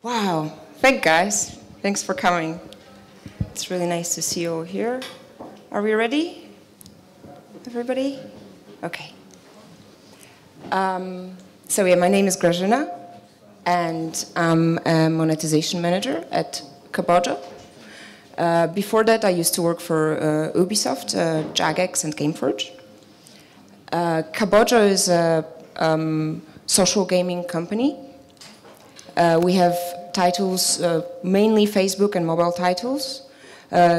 Wow, thanks guys. Thanks for coming. It's really nice to see you all here. Are we ready? Everybody? Okay. So yeah, my name is Grażyna, and I'm a monetization manager at Kabojo. Before that, I used to work for Ubisoft, Jagex, and Gameforge. Kabojo is a social gaming company. We have titles, mainly Facebook and mobile titles.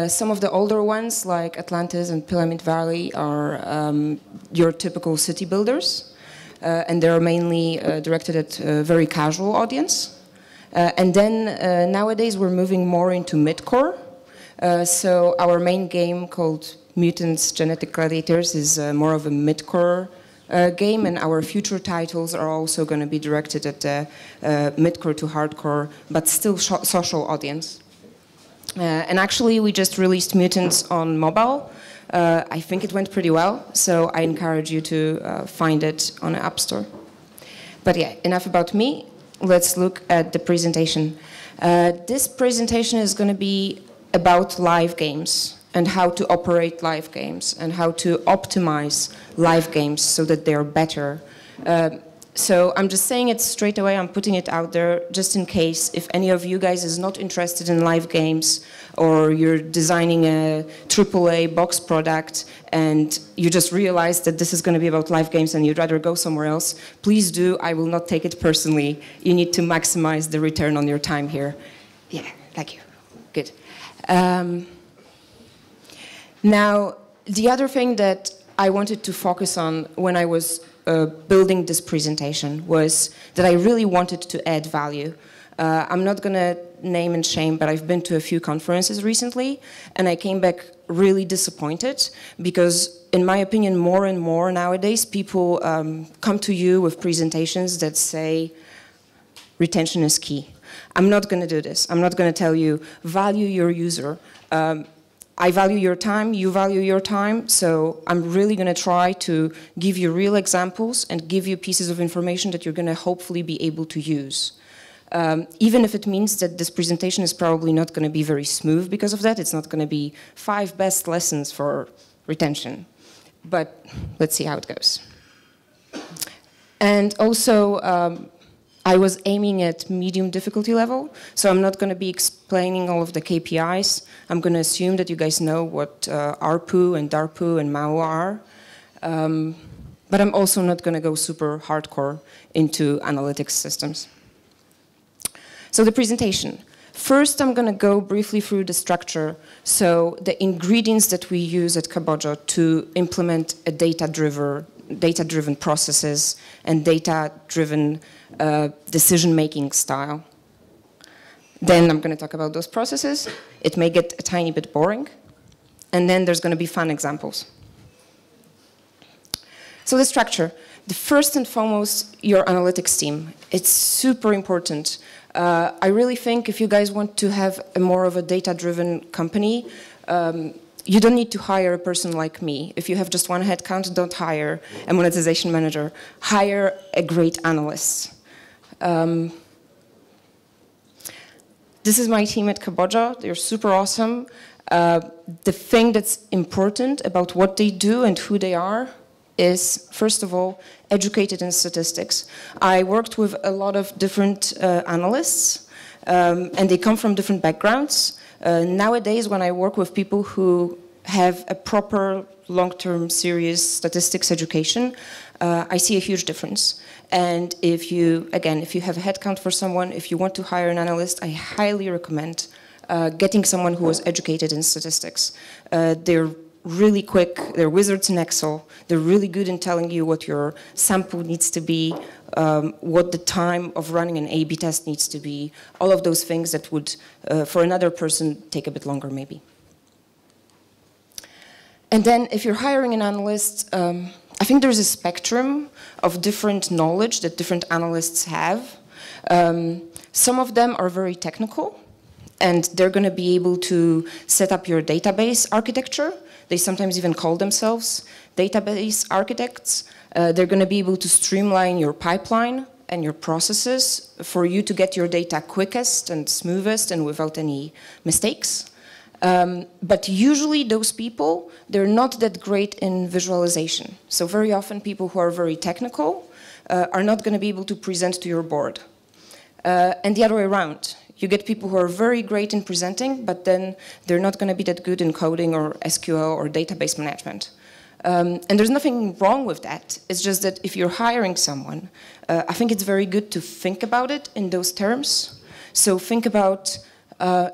Some of the older ones, like Atlantis and Pyramid Valley, are your typical city builders. And they're mainly directed at a very casual audience. And then nowadays we're moving more into mid-core. So our main game, called Mutants Genetic Gladiators, is more of a mid-core game, and our future titles are also going to be directed at the mid-core to hardcore, but still social audience. And actually, we just released Mutants on mobile. I think it went pretty well, so I encourage you to find it on the App Store. But yeah, enough about me. Let's look at the presentation. This presentation is going to be about live games and how to operate live games and how to optimize live games so that they're better. So I'm just saying it straight away, I'm putting it out there just in case if any of you guys is not interested in live games, or you're designing a AAA box product and you just realize that this is going to be about live games and you'd rather go somewhere else, please do. I will not take it personally. You need to maximize the return on your time here. Yeah, thank you. Good. Now, the other thing that I wanted to focus on when I was building this presentation was that I really wanted to add value. I'm not going to name and shame, but I've been to a few conferences recently, and I came back really disappointed because, in my opinion, more and more nowadays, people come to you with presentations that say, retention is key. I'm not going to do this. I'm not going to tell you, value your user. I value your time, you value your time, so I'm really going to try to give you real examples and give you pieces of information that you're going to hopefully be able to use. Even if it means that this presentation is probably not going to be very smooth because of that, it's not going to be 5 best lessons for retention. But let's see how it goes. And also, I was aiming at medium difficulty level, so I'm not going to be explaining all of the KPIs. I'm going to assume that you guys know what ARPU and DARPU and MAU are. But I'm also not going to go super hardcore into analytics systems. So the presentation. First, I'm going to go briefly through the structure, so the ingredients that we use at Kabojo to implement a data-driven processes and data-driven decision-making style. Then I'm going to talk about those processes. It may get a tiny bit boring. And then there's going to be fun examples. So the structure. The first and foremost, your analytics team. It's super important. I really think if you guys want to have more of a data-driven company, you don't need to hire a person like me. If you have just one headcount, don't hire a monetization manager. Hire a great analyst. This is my team at Kabojo. They're super awesome. The thing that's important about what they do and who they are is, first of all, educated in statistics. I worked with a lot of different analysts, and they come from different backgrounds. Nowadays, when I work with people who have a proper long-term serious statistics education, I see a huge difference. And if you have a headcount for someone, if you want to hire an analyst, I highly recommend getting someone who is educated in statistics. They're really quick, they're wizards in Excel, they're really good in telling you what your sample needs to be, what the time of running an A/B test needs to be, all of those things that would, for another person, take a bit longer maybe. And then if you're hiring an analyst, I think there's a spectrum of different knowledge that different analysts have. Some of them are very technical, and they're going to be able to set up your database architecture. They sometimes even call themselves database architects. They're going to be able to streamline your pipeline and your processes for you to get your data quickest and smoothest and without any mistakes. But usually those people, they're not that great in visualization. So very often people who are very technical are not going to be able to present to your board. And the other way around. You get people who are very great in presenting, but then they're not going to be that good in coding or SQL or database management. And there's nothing wrong with that. It's just that if you're hiring someone, I think it's very good to think about it in those terms. So think about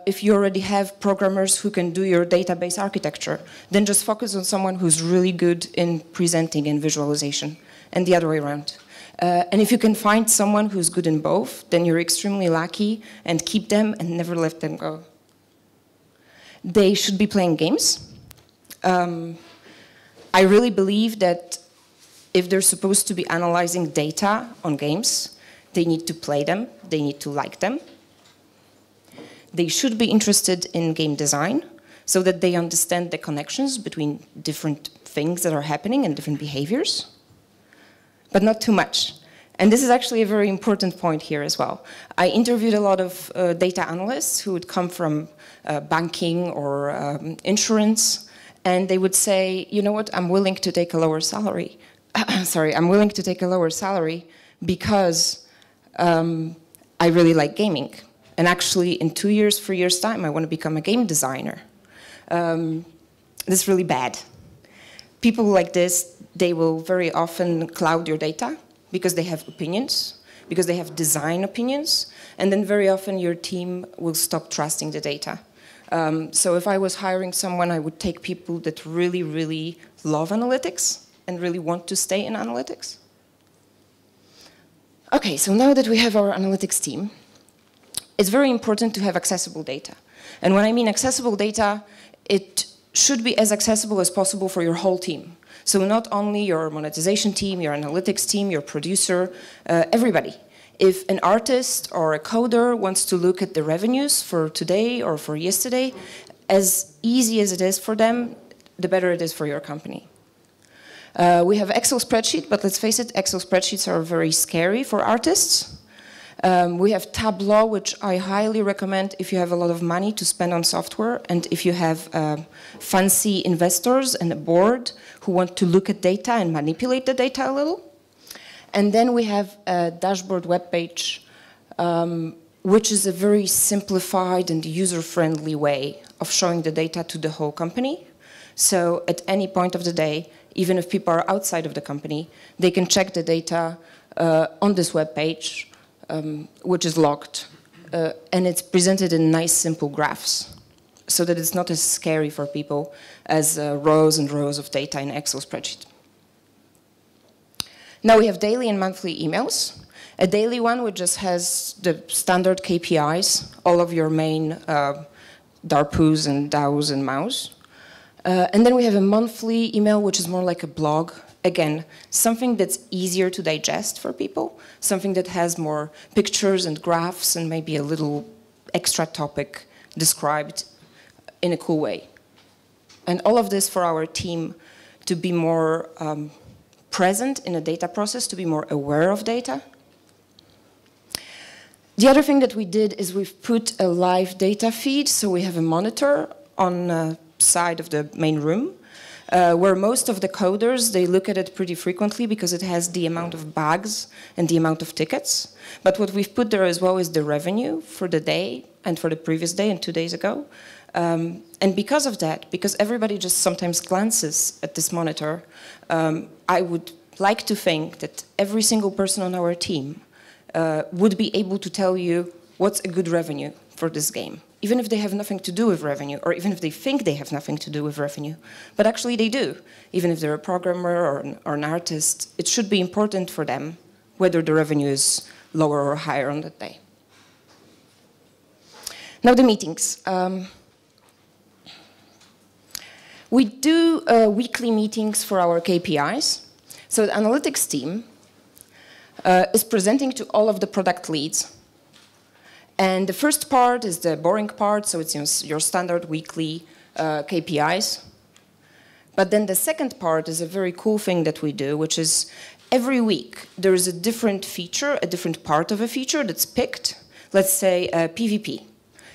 if you already have programmers who can do your database architecture, then just focus on someone who's really good in presenting and visualization, and the other way around. And if you can find someone who's good in both, then you're extremely lucky, and keep them and never let them go. They should be playing games. I really believe that if they're supposed to be analyzing data on games, they need to play them, they need to like them. They should be interested in game design so that they understand the connections between different things that are happening and different behaviors. But not too much. And this is actually a very important point here as well. I interviewed a lot of data analysts who would come from banking or insurance, and they would say, you know what, I'm willing to take a lower salary. Sorry, I'm willing to take a lower salary because I really like gaming. And actually, in 2 years, 3 years' time, I want to become a game designer. This is really bad. People like this, they will very often cloud your data because they have opinions, because they have design opinions, and then very often your team will stop trusting the data. So if I was hiring someone, I would take people that really, really love analytics and really want to stay in analytics. Okay, so now that we have our analytics team, it's very important to have accessible data. And when I mean accessible data, it should be as accessible as possible for your whole team. So not only your monetization team, your analytics team, your producer, everybody. If an artist or a coder wants to look at the revenues for today or for yesterday, as easy as it is for them, the better it is for your company. We have Excel spreadsheet, but let's face it, Excel spreadsheets are very scary for artists. We have Tableau, which I highly recommend if you have a lot of money to spend on software and if you have fancy investors and a board who want to look at data and manipulate the data a little. And then we have a dashboard web page, which is a very simplified and user-friendly way of showing the data to the whole company. So at any point of the day, even if people are outside of the company, they can check the data on this web page, which is logged, and it's presented in nice, simple graphs, so that it's not as scary for people as rows and rows of data in Excel spreadsheet. Now we have daily and monthly emails. A daily one which just has the standard KPIs, all of your main DARPUs and DAOs and MAUs. And then we have a monthly email which is more like a blog. Again, something that's easier to digest for people, something that has more pictures and graphs and maybe a little extra topic described in a cool way. And all of this for our team to be more present in a data process, to be more aware of data. The other thing that we did is we've put a live data feed, so we have a monitor on the side of the main room. Where most of the coders, they look at it pretty frequently because it has the amount of bugs and the amount of tickets. But what we've put there as well is the revenue for the day and for the previous day and 2 days ago. And because of that, because everybody just sometimes glances at this monitor, I would like to think that every single person on our team would be able to tell you what's a good revenue for this game. Even if they have nothing to do with revenue, or even if they think they have nothing to do with revenue. But actually they do. Even if they're a programmer or an artist, it should be important for them whether the revenue is lower or higher on that day. Now the meetings. We do weekly meetings for our KPIs. So the analytics team is presenting to all of the product leads. And the first part is the boring part, so it's your standard weekly KPIs. But then the second part is a very cool thing that we do, which is every week there is a different feature, a different part of a feature that's picked, let's say PvP.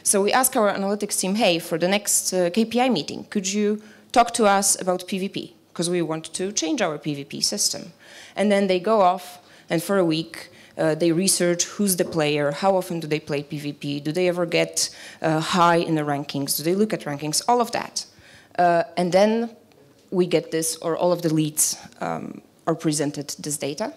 So we ask our analytics team, hey, for the next KPI meeting, could you talk to us about PvP? Because we want to change our PvP system. And then they go off, and for a week, they research who's the player, how often do they play PvP, do they ever get high in the rankings, do they look at rankings, all of that. And then we get this, or all of the leads are presented this data.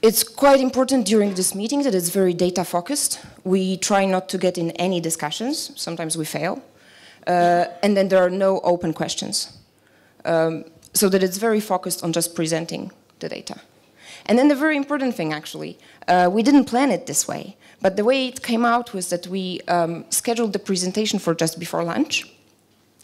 It's quite important during this meeting that it's very data focused. We try not to get in any discussions, sometimes we fail. And then there are no open questions. So that it's very focused on just presenting the data. And then the very important thing, actually, we didn't plan it this way, but the way it came out was that we scheduled the presentation for just before lunch,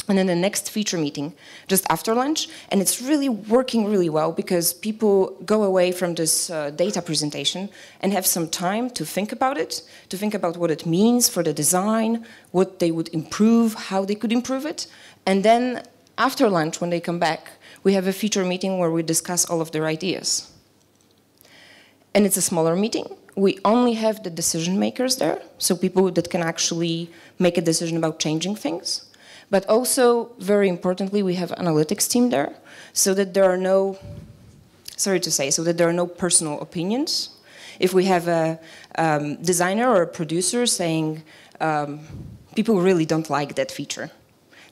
and then the next feature meeting just after lunch, and it's really working really well because people go away from this data presentation and have some time to think about it, to think about what it means for the design, what they would improve, how they could improve it, and then after lunch, when they come back, we have a feature meeting where we discuss all of their ideas. And it's a smaller meeting. We only have the decision makers there, so people that can actually make a decision about changing things. But also, very importantly, we have analytics team there, so that there are no, sorry to say, so that there are no personal opinions. If we have a designer or a producer saying, people really don't like that feature,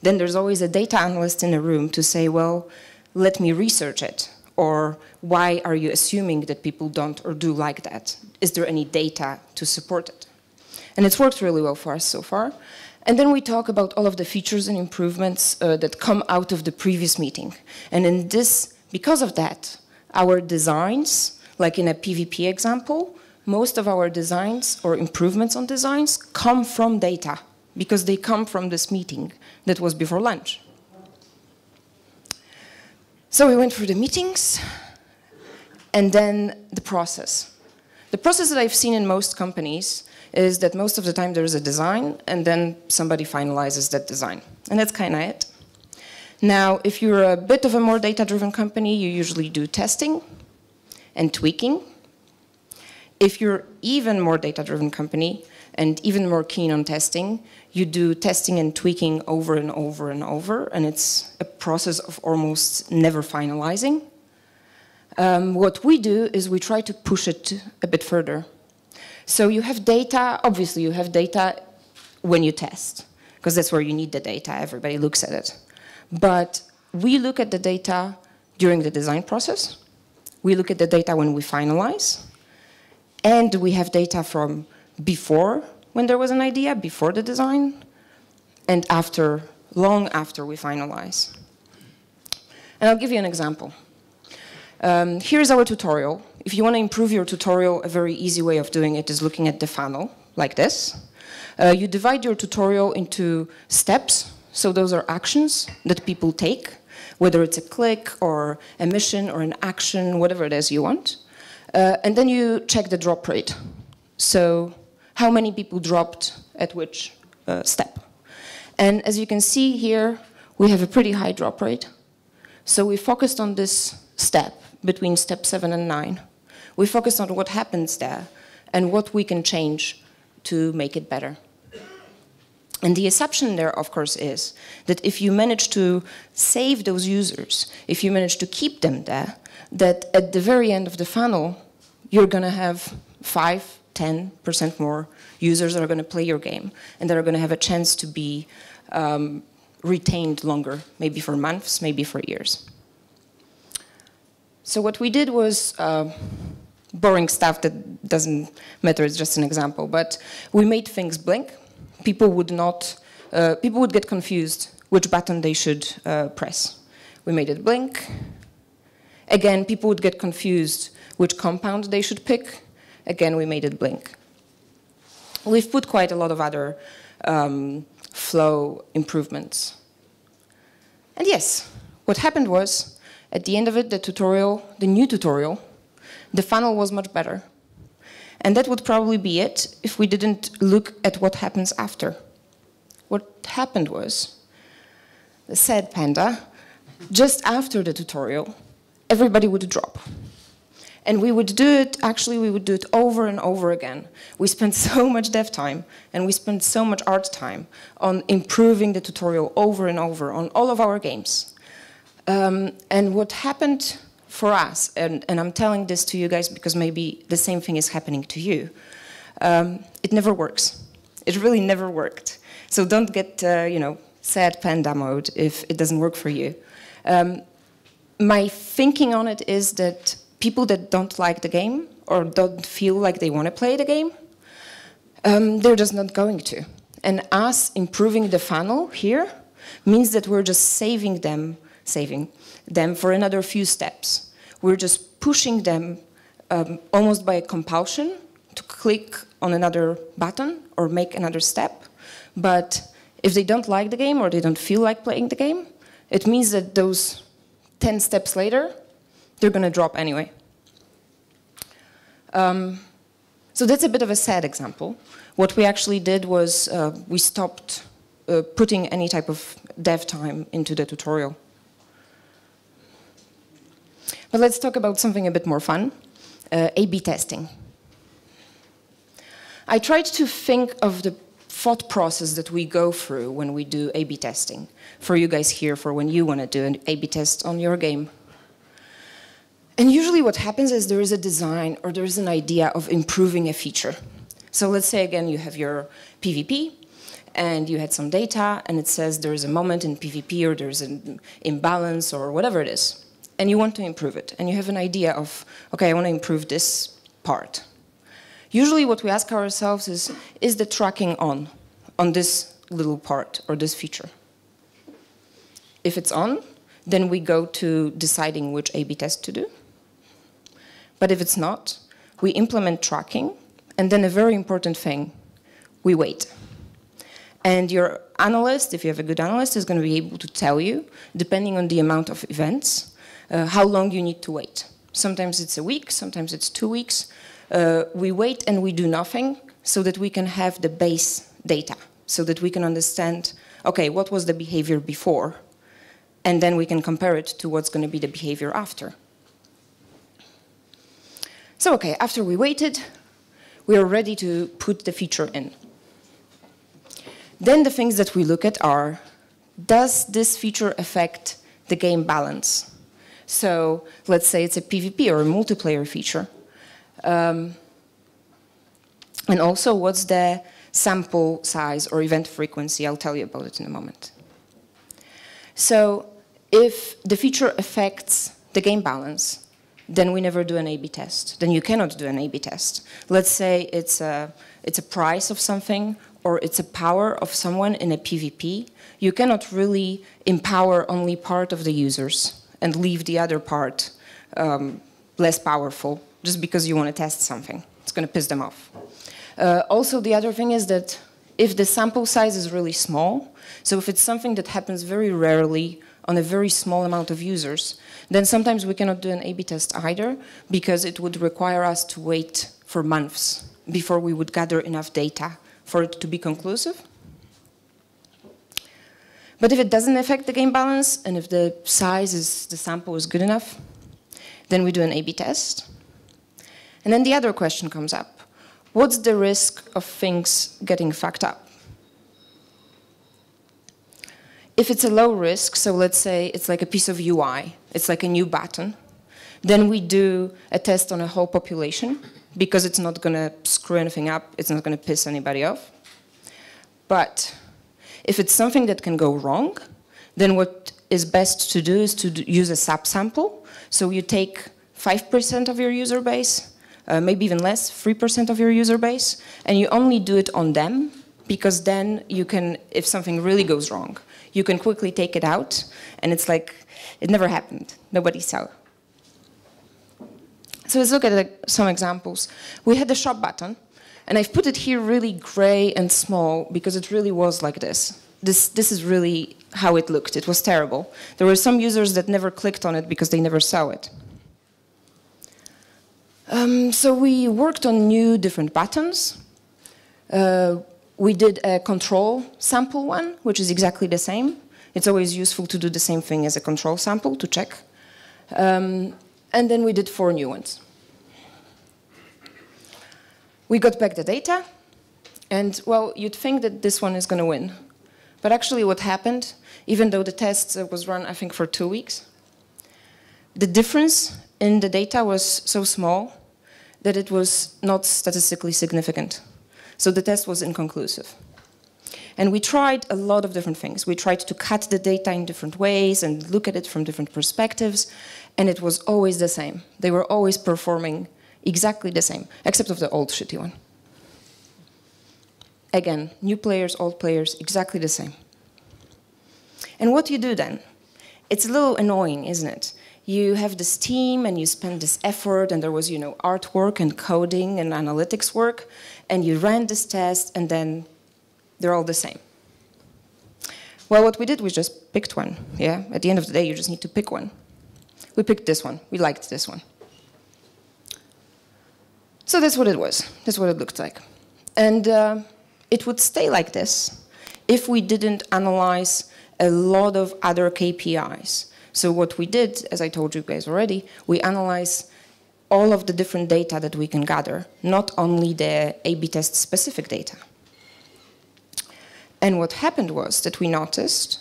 then there's always a data analyst in the room to say, well, let me research it. Or why are you assuming that people don't or do like that? Is there any data to support it? And it's worked really well for us so far. And then we talk about all of the features and improvements that come out of the previous meeting. And in this, because of that, our designs, like in a PvP example, most of our designs or improvements on designs come from data because they come from this meeting that was before lunch. So we went through the meetings and then the process. The process that I've seen in most companies is that most of the time there is a design and then somebody finalizes that design. And that's kind of it. Now, if you're a bit of a more data-driven company, you usually do testing and tweaking. If you're even more data-driven company and even more keen on testing, you do testing and tweaking over and over and over, and it's a process of almost never finalizing. What we do is we try to push it a bit further. So you have data, obviously you have data when you test, because that's where you need the data, everybody looks at it. But we look at the data during the design process, we look at the data when we finalize, and we have data from before, when there was an idea, before the design, and after, long after we finalize. And I'll give you an example. Here's our tutorial. If you want to improve your tutorial, a very easy way of doing it is looking at the funnel, like this. You divide your tutorial into steps, so those are actions that people take, whether it's a click or a mission or an action, whatever it is you want. And then you check the drop rate. So how many people dropped at which step. And as you can see here, we have a pretty high drop rate. So we focused on this step between step 7 and 9. We focused on what happens there and what we can change to make it better. And the assumption there, of course, is that if you manage to save those users, if you manage to keep them there, that at the very end of the funnel, you're going to have 5, 10% more users that are going to play your game and that are going to have a chance to be retained longer, maybe for months, maybe for years. So what we did was boring stuff that doesn't matter, it's just an example, but we made things blink. People would get confused which button they should press. We made it blink. Again, people would get confused which compound they should pick. Again, we made it blink. We've put quite a lot of other flow improvements. And yes, what happened was, at the end of it, the new tutorial, the funnel was much better. And that would probably be it if we didn't look at what happens after. What happened was said Panda, just after the tutorial, everybody would drop. And we would do it, actually we would do it over and over again. We spent so much dev time and we spent so much art time on improving the tutorial over and over on all of our games. And what happened for us, and I'm telling this to you guys because maybe the same thing is happening to you, it never works. It really never worked. So don't get, sad Panda mode if it doesn't work for you. My thinking on it is that people that don't like the game or don't feel like they want to play the game, they're just not going to. And us improving the funnel here means that we're just saving them for another few steps. We're just pushing them almost by compulsion to click on another button or make another step. But if they don't like the game or they don't feel like playing the game, it means that those 10 steps later, they're going to drop anyway. So that's a bit of a sad example. What we actually did was we stopped putting any type of dev time into the tutorial. But let's talk about something a bit more fun, A/B testing. I tried to think of the thought process that we go through when we do A/B testing. For you guys here, for when you want to do an A/B test on your game. And usually what happens is there is a design or there is an idea of improving a feature. So let's say again you have your PvP and you had some data and it says there is a moment in PvP or there's an imbalance or whatever it is. And you want to improve it. And you have an idea of, okay, I want to improve this part. Usually what we ask ourselves is the tracking on this little part or this feature? If it's on, then we go to deciding which A/B test to do. But if it's not, we implement tracking, and then a very important thing, we wait. And your analyst, if you have a good analyst, is going to be able to tell you, depending on the amount of events, how long you need to wait. Sometimes it's a week, sometimes it's 2 weeks. We wait and we do nothing so that we can have the base data, so that we can understand, okay, what was the behavior before? And then we can compare it to what's going to be the behavior after. So, okay, after we waited, we are ready to put the feature in. Then the things that we look at are, does this feature affect the game balance? So, let's say it's a PvP or a multiplayer feature. And also, what's the sample size or event frequency? I'll tell you about it in a moment. So, if the feature affects the game balance, then we never do an A/B test. Then you cannot do an A/B test. Let's say it's a price of something or it's a power of someone in a PvP. You cannot really empower only part of the users and leave the other part less powerful just because you want to test something. It's going to piss them off. Also, the other thing is that if the sample size is really small, so if it's something that happens very rarely on a very small amount of users, then sometimes we cannot do an A/B test either because it would require us to wait for months before we would gather enough data for it to be conclusive. But if it doesn't affect the game balance and if the sample is good enough, then we do an A/B test. And then the other question comes up. What's the risk of things getting fucked up? If it's a low risk, so let's say it's like a piece of UI, it's like a new button, then we do a test on a whole population because it's not going to screw anything up, it's not going to piss anybody off. But if it's something that can go wrong, then what is best to do is to use a subsample. So you take 5% of your user base, maybe even less, 3% of your user base, and you only do it on them because then you can, if something really goes wrong, you can quickly take it out, and it's like, it never happened. Nobody saw. So let's look at some examples. We had the shop button, and I've put it here really gray and small because it really was like this. This is really how it looked. It was terrible. There were some users that never clicked on it because they never saw it. So we worked on new different buttons. We did a control sample one, which is exactly the same. It's always useful to do the same thing as a control sample to check. And then we did 4 new ones. We got back the data, and well, you'd think that this one is going to win. But actually what happened, even though the test was run, I think, for 2 weeks, the difference in the data was so small that it was not statistically significant. So the test was inconclusive. And we tried a lot of different things. We tried to cut the data in different ways and look at it from different perspectives, and it was always the same. They were always performing exactly the same, except of the old shitty one. Again, new players, old players, exactly the same. And what do you do then? It's a little annoying, isn't it? You have this team and you spend this effort, and there was, you know, artwork and coding and analytics work, and you ran this test, and then they're all the same. Well, what we did was just picked one, yeah? At the end of the day, you just need to pick one. We picked this one. We liked this one. So that's what it was. That's what it looked like. And it would stay like this if we didn't analyze a lot of other KPIs. So what we did, as I told you guys already, we analyzed all of the different data that we can gather, not only the A/B test specific data. And what happened was that we noticed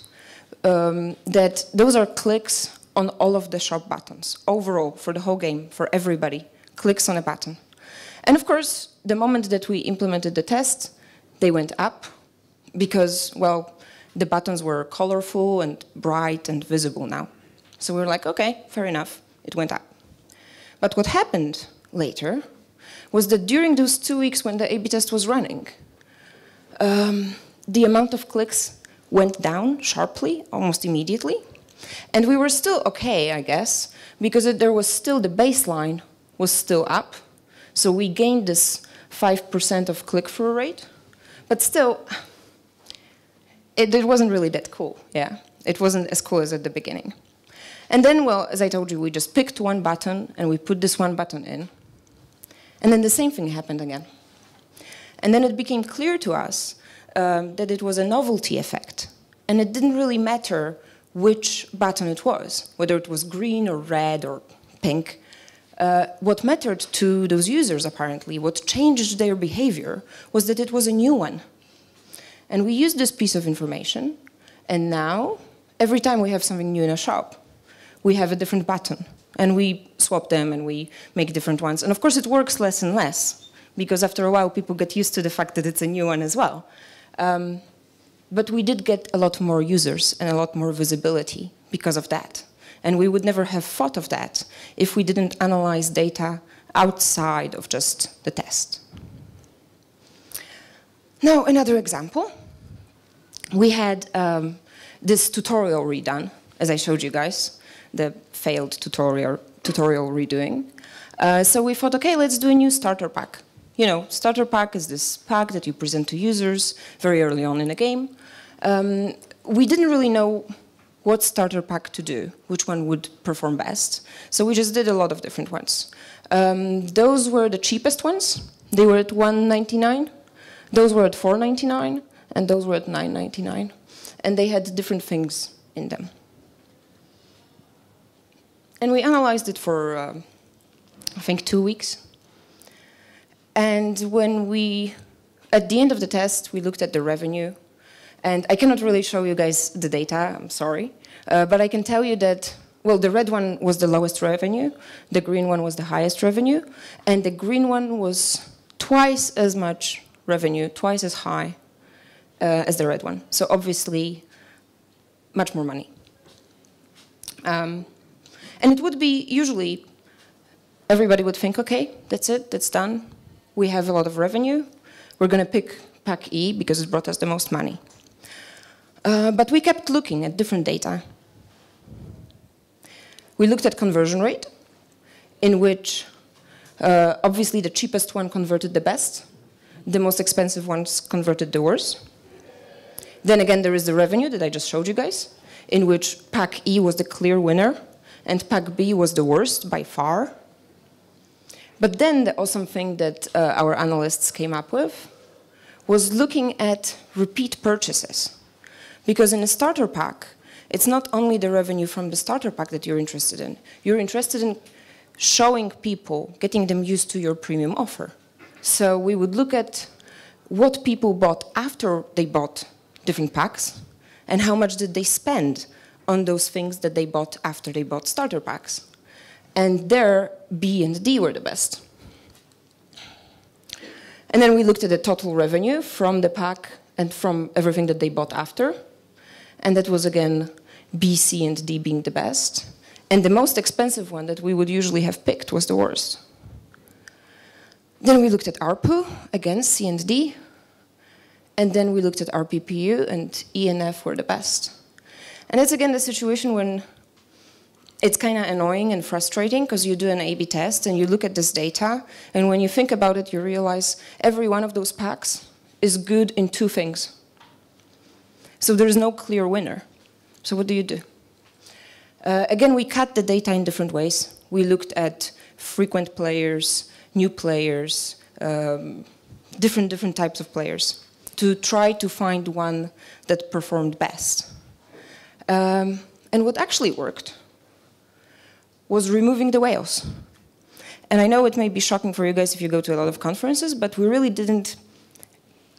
that those are clicks on all of the shop buttons, overall, for the whole game, for everybody, clicks on a button. And of course, the moment that we implemented the test, they went up because, well, the buttons were colorful and bright and visible now. So we were like, okay, fair enough, it went up. But what happened later was that during those 2 weeks when the A/B test was running, the amount of clicks went down sharply, almost immediately. And we were still okay, I guess, because there was still, the baseline was still up. So we gained this 5% of click-through rate, but still, it wasn't really that cool, yeah. It wasn't as cool as at the beginning. And then, well, as I told you, we just picked one button and we put this one button in. And then the same thing happened again. And then it became clear to us that it was a novelty effect. And it didn't really matter which button it was, whether it was green or red or pink. What mattered to those users, apparently, what changed their behavior, was that it was a new one. And we used this piece of information, and now, every time we have something new in a shop, we have a different button, and we swap them, and we make different ones. And of course, it works less and less, because after a while, people get used to the fact that it's a new one as well. But we did get a lot more users and a lot more visibility because of that. And we would never have thought of that if we didn't analyze data outside of just the test. Now, another example. We had this tutorial redone, as I showed you guys, the failed tutorial redoing. So we thought, okay, let's do a new starter pack. You know, starter pack is this pack that you present to users very early on in a game. We didn't really know what starter pack to do, which one would perform best. So we just did a lot of different ones. Those were the cheapest ones. They were at $1.99. Those were at $4.99, and those were at $9.99. And they had different things in them. And we analyzed it for, I think, 2 weeks. And when we, at the end of the test, we looked at the revenue. And I cannot really show you guys the data, I'm sorry. But I can tell you that, well, the red one was the lowest revenue, the green one was the highest revenue, and the green one was twice as much revenue, twice as high as the red one. So obviously, much more money. And it would be, usually, everybody would think, okay, that's it, that's done. We have a lot of revenue. We're going to pick pack E because it brought us the most money. But we kept looking at different data. We looked at conversion rate, in which obviously the cheapest one converted the best, the most expensive ones converted the worst. Then again, there is the revenue that I just showed you guys, in which pack E was the clear winner, and pack B was the worst by far. But then the awesome thing that our analysts came up with was looking at repeat purchases. Because in a starter pack, It's not only the revenue from the starter pack that you're interested in. You're interested in showing people, getting them used to your premium offer. So we would look at what people bought after they bought different packs, and how much did they spend on those things that they bought after they bought starter packs. And there, B and D were the best. And then we looked at the total revenue from the pack and from everything that they bought after. And that was, again, B, C, and D being the best. And the most expensive one that we would usually have picked was the worst. Then we looked at ARPU, again, C and D. And then we looked at RPPU, and E and F were the best. And it's, again, the situation when it's kind of annoying and frustrating because you do an A/B test and you look at this data, and when you think about it, you realize every one of those packs is good in two things. So there's no clear winner. So what do you do? Again, we cut the data in different ways. We looked at frequent players, new players, different types of players to try to find one that performed best. And what actually worked was removing the whales. And I know it may be shocking for you guys if you go to a lot of conferences, but we really didn't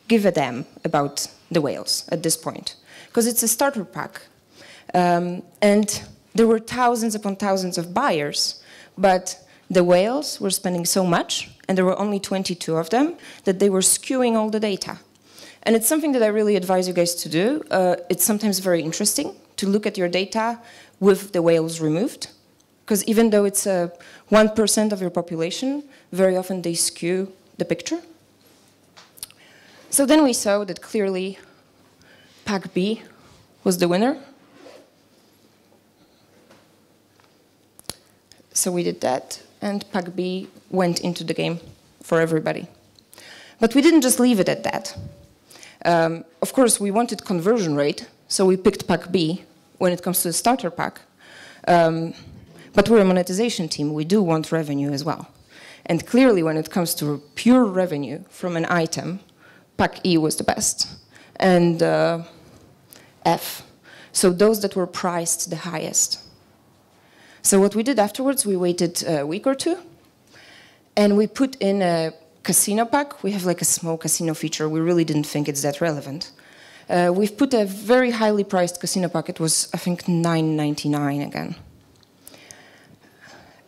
give a damn about the whales at this point, because it's a starter pack. And there were thousands upon thousands of buyers, but the whales were spending so much, and there were only 22 of them, that they were skewing all the data. And it's something that I really advise you guys to do. It's sometimes very interesting to look at your data with the whales removed, because even though it's 1% of your population, very often they skew the picture. So then we saw that clearly pack B was the winner. So we did that, and pack B went into the game for everybody. But we didn't just leave it at that. Of course, we wanted conversion rate, so we picked pack B when it comes to the starter pack. But we're a monetization team. We do want revenue as well. And clearly, when it comes to pure revenue from an item, pack E was the best. And F. So those that were priced the highest. So what we did afterwards, we waited a week or two, and we put in a casino pack. We have like a small casino feature. We really didn't think it's that relevant. We've put a very highly priced casino pack. It was, I think, $9.99 again.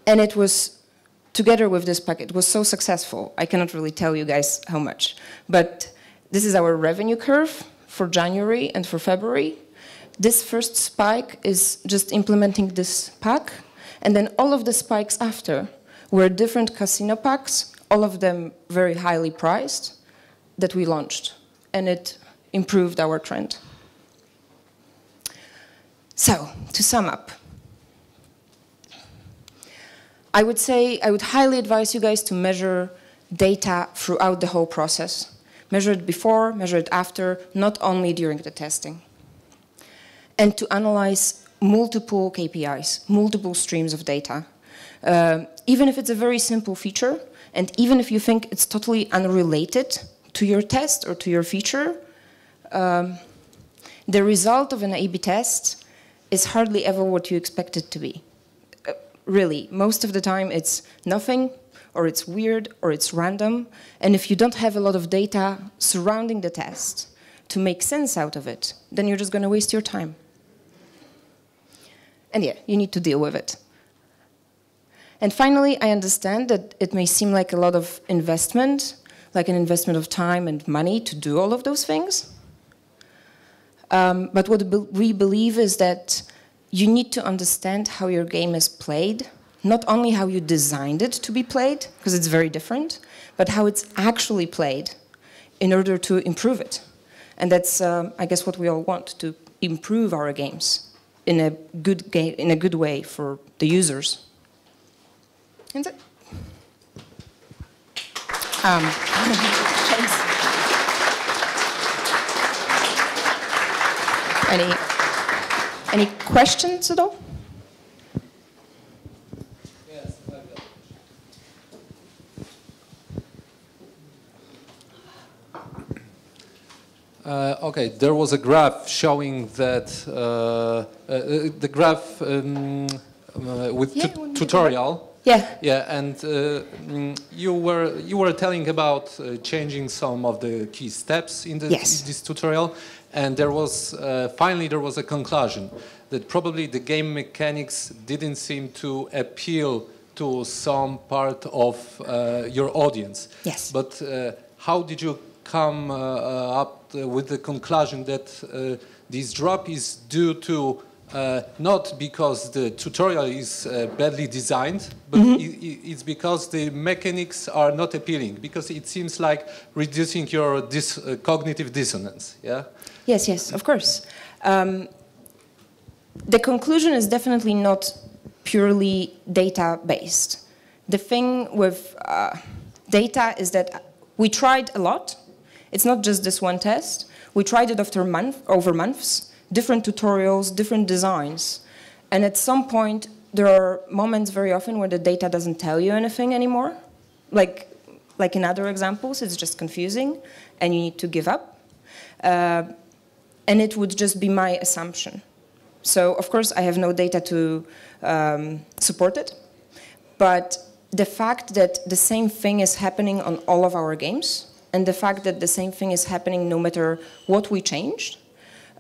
And it was, together with this pack, it was so successful. I cannot really tell you guys how much. But this is our revenue curve for January and for February. This first spike is just implementing this pack. And then all of the spikes after were different casino packs, all of them very highly priced, that we launched. And it improved our trend. So, to sum up, I would highly advise you guys to measure data throughout the whole process. Measure it before, measure it after, not only during the testing. And to analyze multiple KPIs, multiple streams of data. Even if it's a very simple feature, and even if you think it's totally unrelated to your test or to your feature, the result of an A/B test is hardly ever what you expect it to be. Really, most of the time it's nothing, or it's weird, or it's random. And if you don't have a lot of data surrounding the test to make sense out of it, then you're just going to waste your time. And yeah, you need to deal with it. And finally, I understand that it may seem like a lot of investment, like an investment of time and money to do all of those things. But what we believe is that you need to understand how your game is played, not only how you designed it to be played, because it's very different, but how it's actually played in order to improve it. And that's, I guess, what we all want, to improve our games in a good way for the users. And that. Any questions at all? Yes, Okay, there was a graph showing that the graph with tutorial. Yeah. Yeah, and you were telling about changing some of the key steps in this tutorial, and there was finally there was a conclusion that probably the game mechanics didn't seem to appeal to some part of your audience. Yes. But how did you come up with the conclusion that this drop is due to not because the tutorial is badly designed, but it's because the mechanics are not appealing, because it seems like reducing your cognitive dissonance, yeah? Yes, yes, of course. The conclusion is definitely not purely data-based. The thing with data is that we tried a lot. It's not just this one test. We tried it over months, different tutorials, different designs. And at some point, there are moments very often where the data doesn't tell you anything anymore. Like in other examples, it's just confusing and you need to give up. And it would just be my assumption. So, of course, I have no data to support it. But the fact that the same thing is happening on all of our games, and the fact that the same thing is happening no matter what we changed.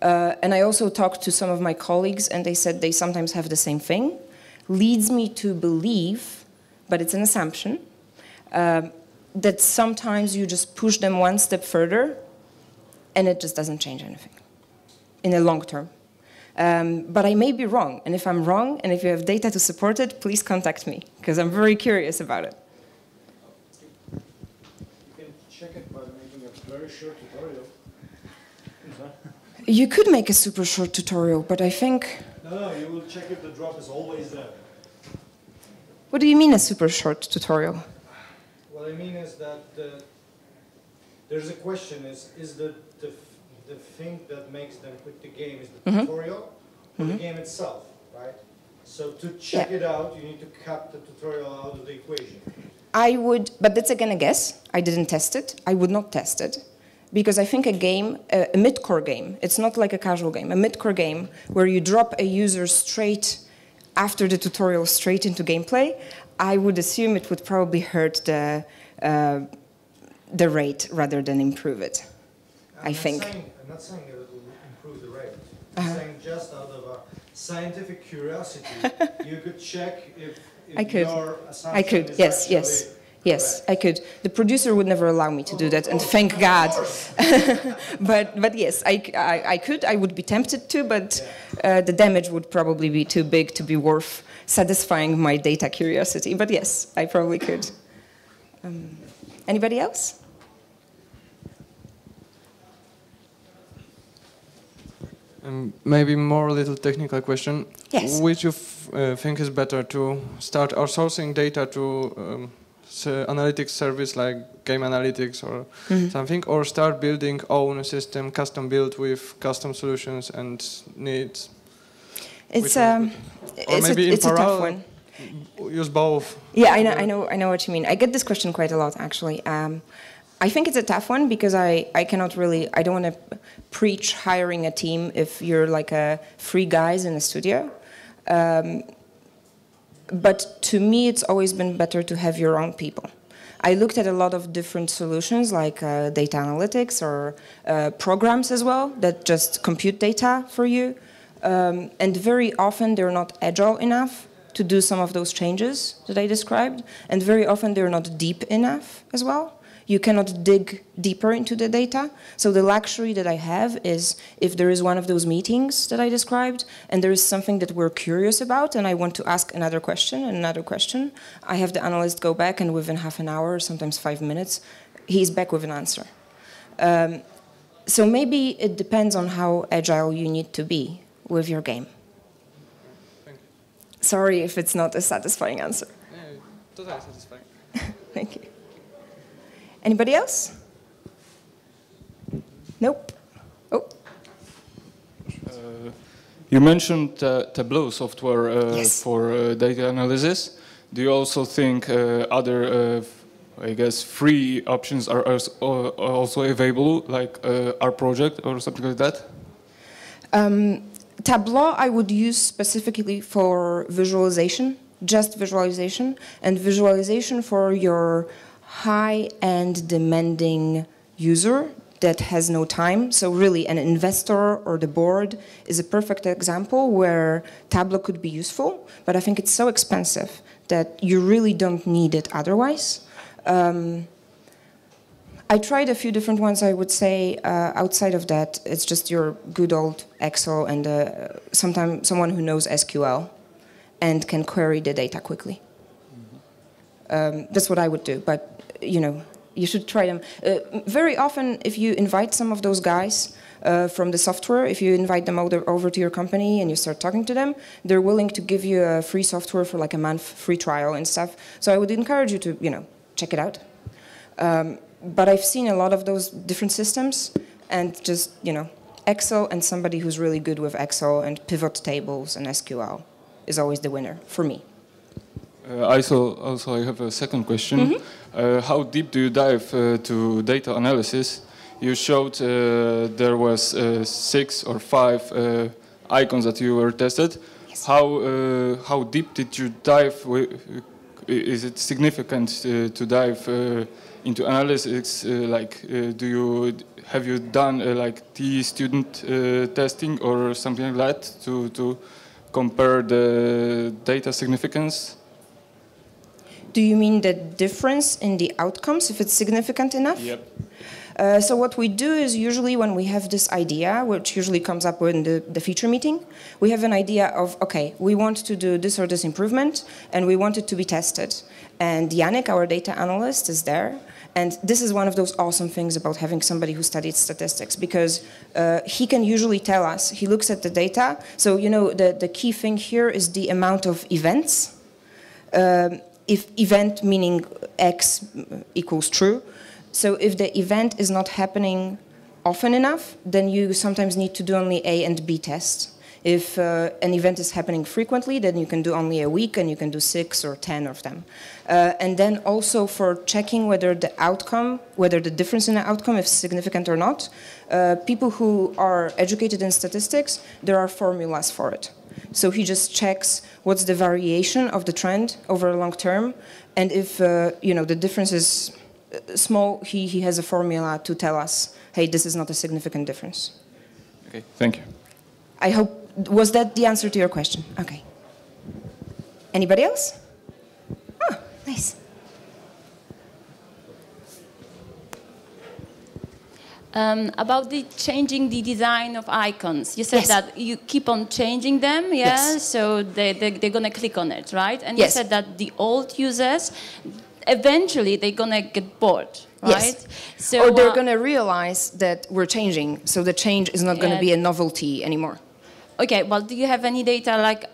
And I also talked to some of my colleagues, and they said they sometimes have the same thing, leads me to believe, but it's an assumption, that sometimes you just push them one step further, and it just doesn't change anything in the long term. But I may be wrong, and if I'm wrong, and if you have data to support it, please contact me, because I'm very curious about it. Check it by making a very short tutorial. You could make a super short tutorial, but I think... No, you will check if the drop is always there. What do you mean a super short tutorial? What I mean is that there's a question, is the thing that makes them quit the game is the tutorial or the game itself, right? So to check it out, you need to cut the tutorial out of the equation. I would, but that's again a guess. I didn't test it. I would not test it. Because I think a game, a mid-core game, it's not like a casual game, a mid-core game where you drop a user straight after the tutorial straight into gameplay, I would assume it would probably hurt the rate rather than improve it, I think. I'm not saying that it will improve the rate. I'm saying just out of a scientific curiosity, you could check if your assumption is yes. Yes, I could. The producer would never allow me to do that, and thank God. but yes, I could. I would be tempted to, but the damage would probably be too big to be worth satisfying my data curiosity. But yes, I probably could. Anybody else? Maybe more a little technical question. Yes. Which you think is better, to start outsourcing data to analytics service like game analytics or something, or start building own system, custom built with custom solutions and needs? It's a tough one. Use both. Yeah, I know what you mean. I get this question quite a lot, actually. I think it's a tough one because I don't want to preach hiring a team if you're like three guys in a studio. But to me, it's always been better to have your own people. I looked at a lot of different solutions like data analytics or programs as well that just compute data for you. And very often they're not agile enough to do some of those changes that I described. And very often they're not deep enough as well. You cannot dig deeper into the data. So the luxury that I have is if there is one of those meetings that I described and there is something that we're curious about and I want to ask another question and another question, I have the analyst go back and within half an hour, sometimes 5 minutes, he's back with an answer. So maybe it depends on how agile you need to be with your game. Thank you. Sorry if it's not a satisfying answer. Yeah, totally satisfying. Thank you. Anybody else? Nope. Oh. You mentioned Tableau software Yes. for data analysis. Do you also think other I guess, free options are also available, like our project or something like that? Tableau I would use specifically for visualization, just visualization, and visualization for your high-end demanding user that has no time. So really an investor or the board is a perfect example where Tableau could be useful, but I think it's so expensive that you really don't need it otherwise. I tried a few different ones, I would say. Outside of that, it's just your good old Excel and sometimes someone who knows SQL and can query the data quickly. That's what I would do, but you know, you should try them. Very often, if you invite some of those guys from the software, if you invite them over to your company and you start talking to them, they're willing to give you a free software for like a month free trial and stuff. So I would encourage you to, you know, check it out. But I've seen a lot of those different systems, and just, you know, Excel and somebody who's really good with Excel and pivot tables and SQL is always the winner for me. I have a second question. How deep do you dive to data analysis? You showed there was 6 or 5 icons that you were tested. Yes. How deep did you dive? Is it significant to dive into analytics? Have you done like student testing or something like that to compare the data significance? Do you mean the difference in the outcomes, if it's significant enough? Yep. So what we do is usually when we have this idea, which usually comes up in the feature meeting, we have an idea of, okay, we want to do this or this improvement, and we want it to be tested. And Yannick, our data analyst, is there. And this is one of those awesome things about having somebody who studied statistics, because he can usually tell us, he looks at the data. So, you know, the key thing here is the amount of events. If event meaning X equals true. So if the event is not happening often enough, then you sometimes need to do only A and B tests. If an event is happening frequently, then you can do only a week and you can do 6 or 10 of them. And then also for checking whether the outcome, whether the difference in the outcome is significant or not, people who are educated in statistics, there are formulas for it. So he just checks what's the variation of the trend over a long term, and if you know, the difference is small, he has a formula to tell us, hey, this is not a significant difference. Okay, thank you. I hope, was that the answer to your question? Okay. Anybody else? Oh, nice. About changing the design of icons, you said Yes. that you keep on changing them, yeah? Yes. So they're going to click on it, right? And Yes. you said that the old users, eventually they're going to get bored, right? Yes. So, Or they're going to realize that we're changing, so the change is not going to Yeah. be a novelty anymore. Okay, well, do you have any data like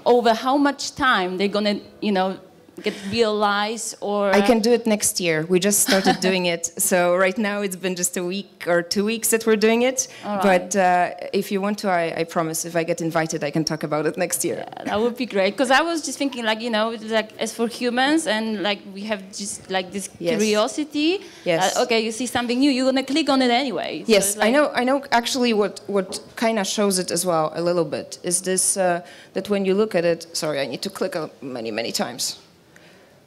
over how much time they're going to, you know, get realized, or... I can do it next year. We just started doing it. So right now it's been just a week or 2 weeks that we're doing it. All right. But if you want to, I promise, if I get invited, I can talk about it next year. Yeah, that would be great, because I was just thinking, like, you know, like as for humans, and like we have just like this Yes. curiosity. Yes. Okay, you see something new, you're gonna click on it anyway. So Yes, it's like, I know. Actually, what kind of shows it as well a little bit is this that when you look at it. Sorry, I need to click many times.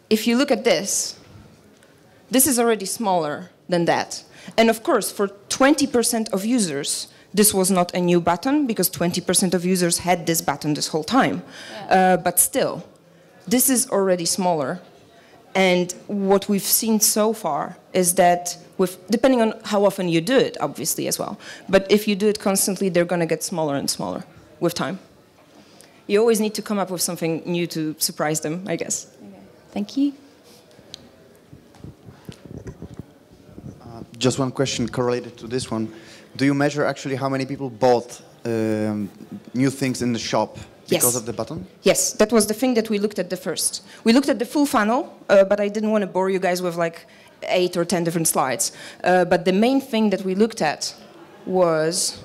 If you look at this is already smaller than that. And of course, for 20% of users, this was not a new button, because 20% of users had this button this whole time. Yeah. But still, this is already smaller. And what we've seen so far is that, depending on how often you do it, obviously, as well, but if you do it constantly, they're going to get smaller and smaller with time. You always need to come up with something new to surprise them, I guess. Thank you. Just one question correlated to this one. Do you measure actually how many people bought new things in the shop because Yes. of the button? Yes, that was the thing that we looked at the first. We looked at the full funnel, but I didn't want to bore you guys with like 8 or 10 different slides. But the main thing that we looked at was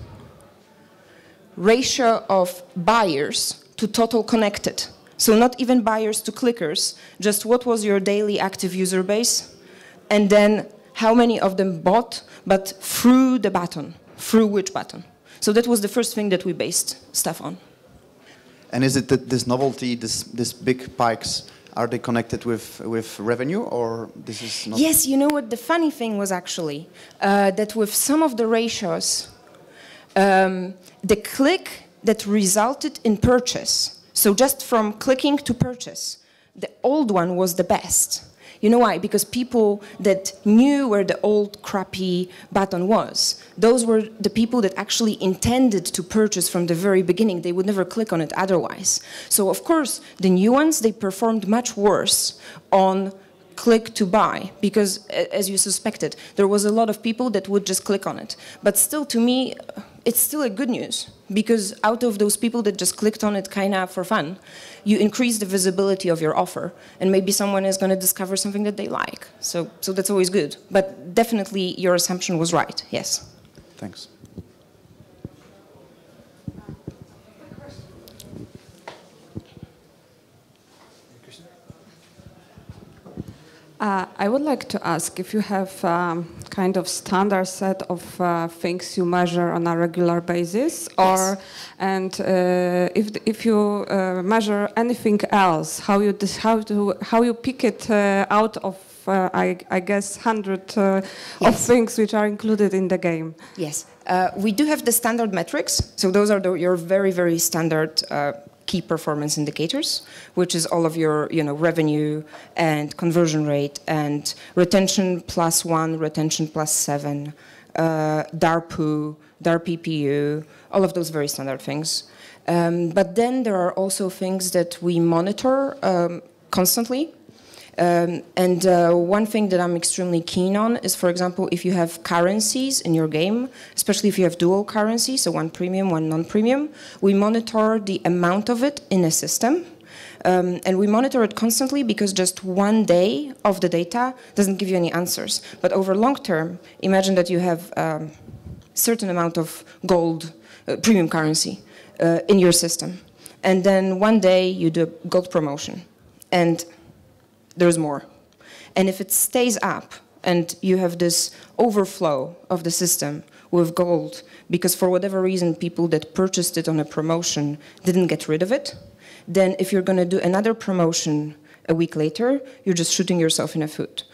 ratio of buyers to total connected. So not even buyers to clickers, just what was your daily active user base, and then how many of them bought, but through the button, through which button. So that was the first thing that we based stuff on. And is it that this novelty, this big pikes, are they connected with revenue, or this is not? Yes, you know what the funny thing was actually? That with some of the ratios, the click that resulted in purchase, so just from clicking to purchase, the old one was the best. You know why? Because people that knew where the old crappy button was, those were the people that actually intended to purchase from the very beginning. They would never click on it otherwise. So of course, the new ones, they performed much worse on click to buy, because as you suspected, there was a lot of people that would just click on it. But still, to me, it's still a good news, because out of those people that just clicked on it kind of for fun, you increase the visibility of your offer, and maybe someone is going to discover something that they like. So that's always good. But definitely your assumption was right, yes. Thanks. I would like to ask if you have kind of standard set of things you measure on a regular basis, or Yes. and if you measure anything else, how you pick it out of I guess 100 of Yes. things which are included in the game. Yes, we do have the standard metrics. So those are your very, very standard key performance indicators, which is all of your revenue and conversion rate and retention +1, retention +7, DARPU, DARPPU, all of those very standard things. But then there are also things that we monitor constantly. One thing that I'm extremely keen on is, for example, if you have currencies in your game, especially if you have dual currency, so one premium, one non-premium, we monitor the amount of it in a system. And we monitor it constantly, because just one day of the data doesn't give you any answers. But over long term, imagine that you have a certain amount of gold, premium currency in your system. And then one day you do a gold promotion. And there's more. And if it stays up and you have this overflow of the system with gold, because for whatever reason people that purchased it on a promotion didn't get rid of it, then if you're going to do another promotion a week later, you're just shooting yourself in the foot.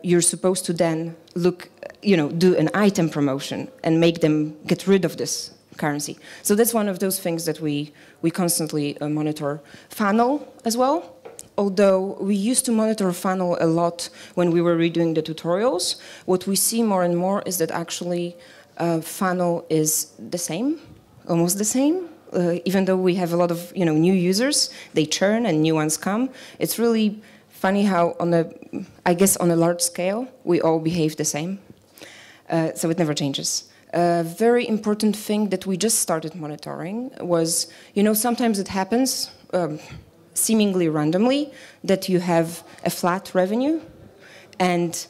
You're supposed to then do an item promotion and make them get rid of this currency. So that's one of those things that we constantly monitor. Funnel as well. Although we used to monitor funnel a lot when we were redoing the tutorials, what we see more and more is that actually funnel is the same, almost the same. Even though we have a lot of new users, they churn and new ones come. It's really funny how on a large scale, we all behave the same. So it never changes. A very important thing that we just started monitoring was, sometimes it happens, seemingly randomly, that you have a flat revenue and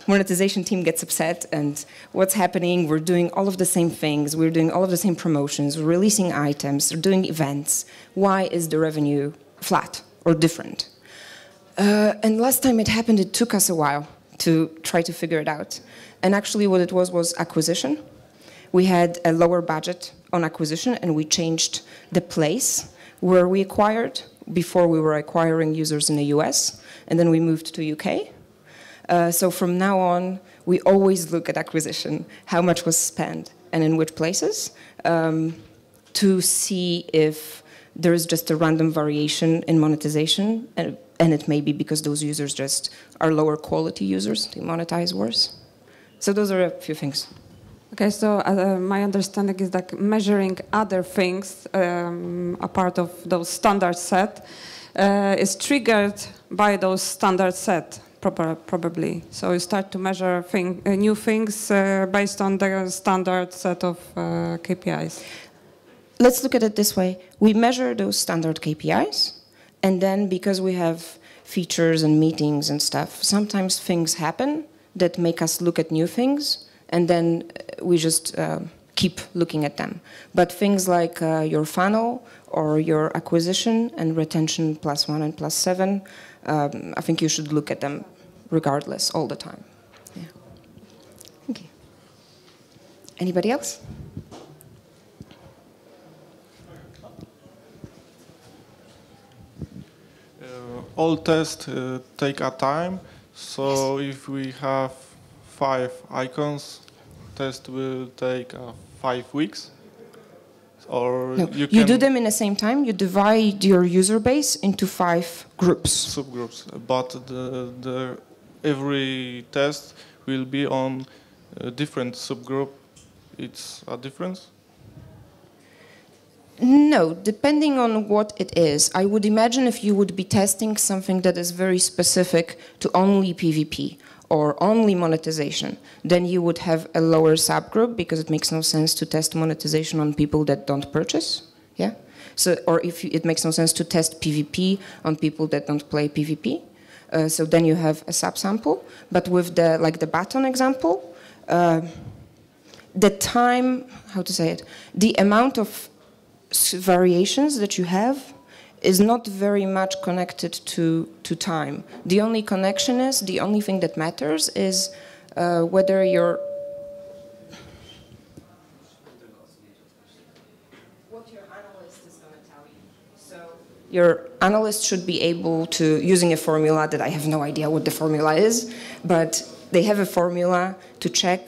monetization team gets upset, and what's happening, we're doing all of the same things, we're doing all of the same promotions, we're releasing items, we're doing events. Why is the revenue flat or different? And last time it happened, it took us a while to try to figure it out. And actually what it was acquisition. We had a lower budget on acquisition, and we changed the place where we acquired. Before we were acquiring users in the US, and then we moved to UK. So from now on, we always look at acquisition, how much was spent and in which places, to see if there is just a random variation in monetization, and it may be because those users just are lower quality users, they monetize worse. So those are a few things. Okay, so my understanding is that measuring other things, a part of those standard set, is triggered by those standard set, probably. So you start to measure new things based on the standard set of KPIs. Let's look at it this way. We measure those standard KPIs, and then because we have features and meetings and stuff, sometimes things happen that make us look at new things, and then we just keep looking at them. But things like your funnel or your acquisition and retention +1 and +7, I think you should look at them regardless all the time. Yeah. Thank you. Anybody else? All tests take a time, so Yes. if we have 5 icons, test will take 5 weeks. Or No, you you can do them in the same time. You divide your user base into 5 groups. subgroups, but every test will be on a different subgroup. It's a difference. No, depending on what it is. I would imagine if you would be testing something that is very specific to only PvP or only monetization, then you would have a lower subgroup because it makes no sense to test monetization on people that don't purchase. Yeah. So, or if it makes no sense to test PvP on people that don't play PvP. So then you have a subsample. But with the button example, the time, how to say it, the amount of variations that you have is not very much connected to time. The only connection is, the only thing that matters is whether what your analyst is going to tell you. So your analyst should be able to, using a formula that I have no idea what the formula is, but they have a formula to check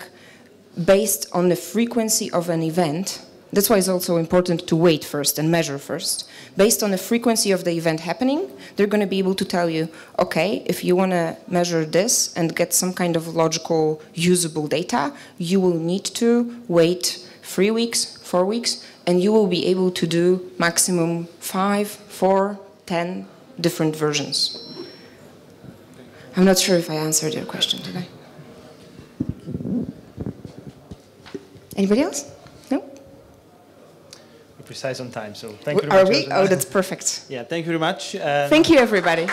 based on the frequency of an event. That's why it's also important to wait first and measure first. Based on the frequency of the event happening, they're going to be able to tell you, okay, if you want to measure this and get some kind of logical, usable data, you will need to wait 3 weeks, 4 weeks, and you will be able to do maximum 5, 4, 10 different versions. I'm not sure if I answered your question, did I? Anybody else? No? Precise on time, so thank you very Are much. we? Oh, that's perfect. Yeah, thank you very much. Thank you, everybody.